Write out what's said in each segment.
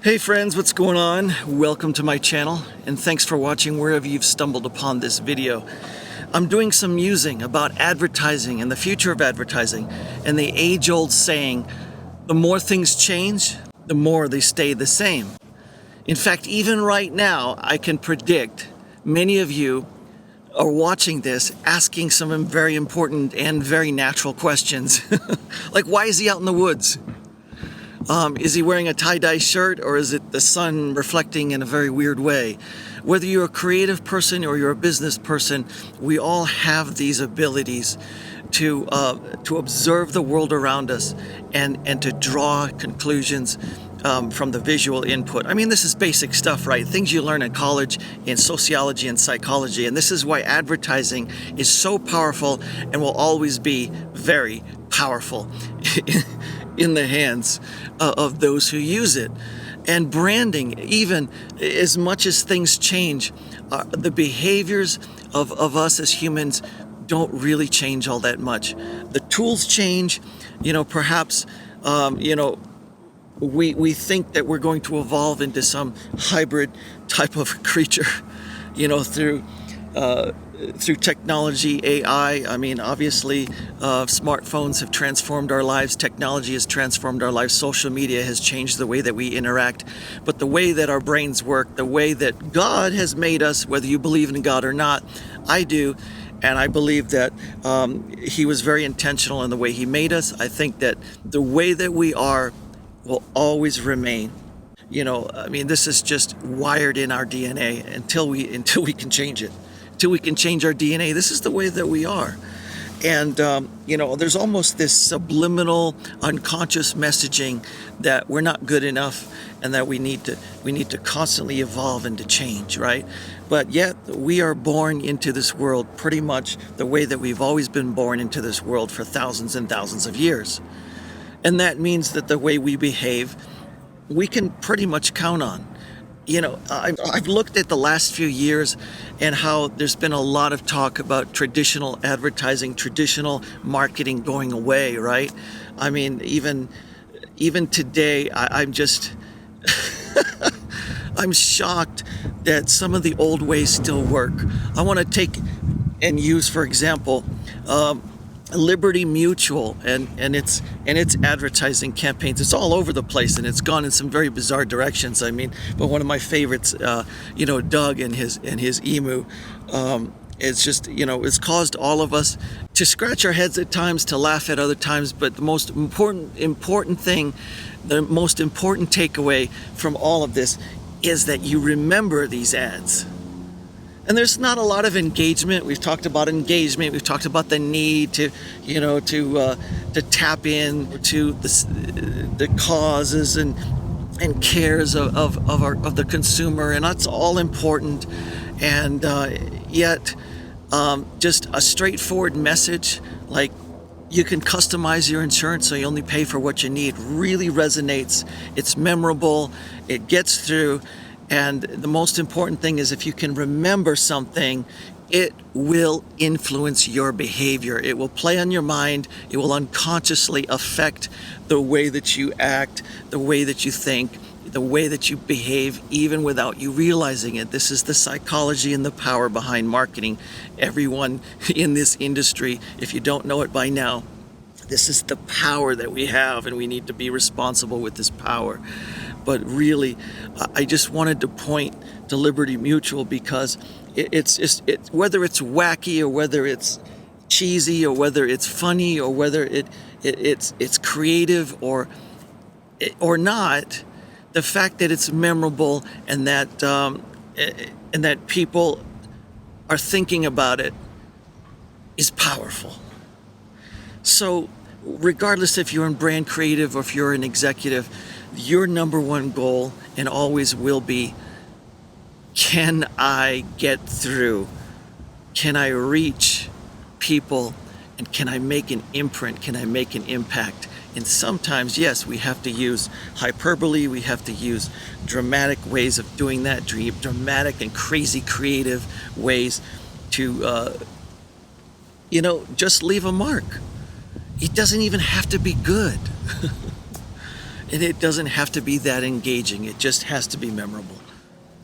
Hey friends, what's going on? Welcome to my channel, and thanks for watching wherever you've stumbled upon this video. I'm doing some musing about advertising and the future of advertising, and the age-old saying, the more things change, the more they stay the same. In fact, even right now, I can predict many of you are watching this asking some very important and very natural questions. Like, why is he out in the woods? Is he wearing a tie-dye shirt, or is it the sun reflecting in a very weird way? Whether you're a creative person or you're a business person, we all have these abilities to observe the world around us and to draw conclusions from the visual input. I mean, this is basic stuff, right? Things you learn in college in sociology and psychology. And this is why advertising is so powerful and will always be very powerful in the hands of those who use it. And branding, even as much as things change, the behaviors of us as humans don't really change all that much. The tools change, perhaps, we think that we're going to evolve into some hybrid type of creature, through technology, AI. I mean, obviously, smartphones have transformed our lives. Technology has transformed our lives. Social media has changed the way that we interact. But the way that our brains work, the way that God has made us, whether you believe in God or not, I do. And I believe that He was very intentional in the way He made us. I think that the way that we are will always remain. This is just wired in our DNA until we can change it. Until we can change our DNA, this is the way that we are. And, there's almost this subliminal, unconscious messaging that we're not good enough and that we need to constantly evolve and to change, right? But yet we are born into this world pretty much the way that we've always been born into this world for thousands and thousands of years. And that means that the way we behave, we can pretty much count on. I've looked at the last few years and how there's been a lot of talk about traditional advertising, traditional marketing going away, right? I mean, even today, I'm just, I'm shocked that some of the old ways still work. I want to take and use, for example, Liberty Mutual and its advertising campaigns. It's all over the place, and it's gone in some very bizarre directions. I mean, but one of my favorites, Doug and his emu. It's just, it's caused all of us to scratch our heads at times, to laugh at other times. But the most important thing, the most important takeaway from all of this is that you remember these ads. And there's not a lot of engagement. We've talked about engagement. We've talked about the need to tap in to the causes and cares of the consumer, and that's all important. And yet, just a straightforward message like you can customize your insurance so you only pay for what you need really resonates. It's memorable. It gets through. And the most important thing is, if you can remember something, it will influence your behavior. It will play on your mind. It will unconsciously affect the way that you act, the way that you think, the way that you behave, even without you realizing it. This is the psychology and the power behind marketing. Everyone in this industry, if you don't know it by now, this is the power that we have, and we need to be responsible with this power. But really, I just wanted to point to Liberty Mutual because it's whether it's wacky or whether it's cheesy or whether it's funny or whether it's creative or not, the fact that it's memorable and that people are thinking about it is powerful. So regardless if you're in brand creative or if you're an executive, your number one goal, and always will be, can I get through? Can I reach people? And can I make an imprint? Can I make an impact? And sometimes, yes, we have to use hyperbole. We have to use dramatic ways of doing that, dramatic and crazy creative ways to, just leave a mark. It doesn't even have to be good. And it doesn't have to be that engaging, it just has to be memorable.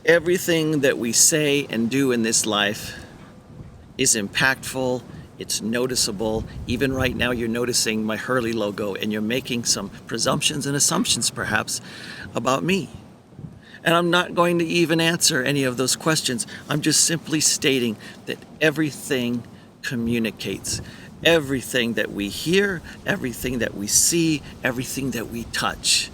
Everything that we say and do in this life is impactful, it's noticeable. Even right now, you're noticing my Hurley logo and you're making some presumptions and assumptions, perhaps, about me. And I'm not going to even answer any of those questions. I'm just simply stating that everything communicates. Everything that we hear, everything that we see, everything that we touch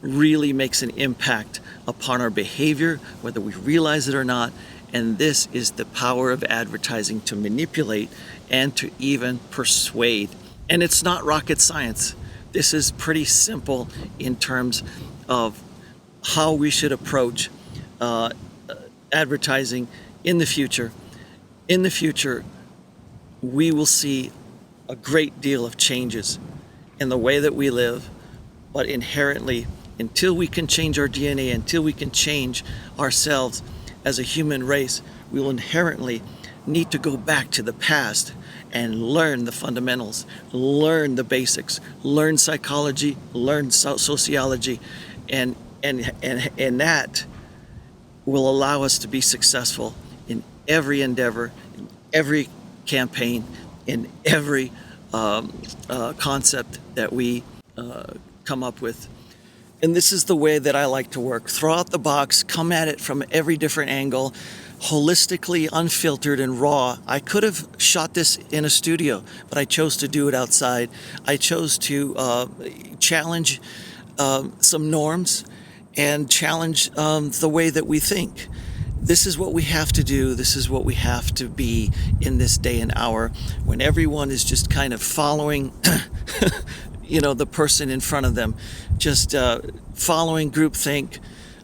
really makes an impact upon our behavior, whether we realize it or not. And this is the power of advertising, to manipulate and to even persuade. And it's not rocket science. This is pretty simple in terms of how we should approach advertising in the future. In the future, we will see a great deal of changes in the way that we live, but inherently, until we can change our DNA, until we can change ourselves as a human race, we will inherently need to go back to the past and learn the fundamentals, learn the basics, learn psychology, learn sociology, and that will allow us to be successful in every endeavor, in every campaign, in every concept that we come up with. And this is the way that I like to work. Throw out the box, come at it from every different angle, holistically, unfiltered and raw. I could have shot this in a studio, but I chose to do it outside. I chose to challenge some norms and challenge the way that we think. This is what we have to do. This is what we have to be in this day and hour, when everyone is just kind of following the person in front of them, just following groupthink,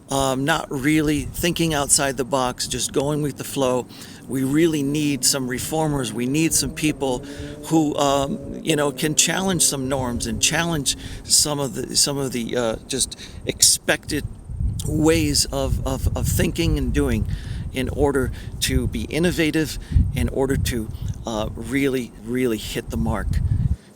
not really thinking outside the box, just going with the flow. We really need some reformers. We need some people who, can challenge some norms and challenge some of the just expected ways of thinking and doing, in order to be innovative, in order to really hit the mark.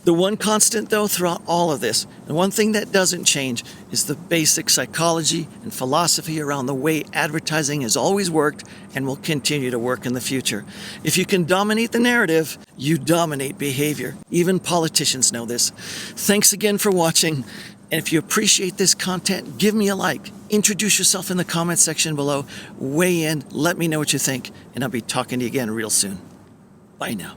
The one constant, though, throughout all of this, and one thing that doesn't change, is the basic psychology and philosophy around the way advertising has always worked and will continue to work in the future. If you can dominate the narrative, you dominate behavior. Even politicians know this. Thanks again for watching. And if you appreciate this content, give me a like. Introduce yourself in the comment section below. Weigh in. Let me know what you think. And I'll be talking to you again real soon. Bye now.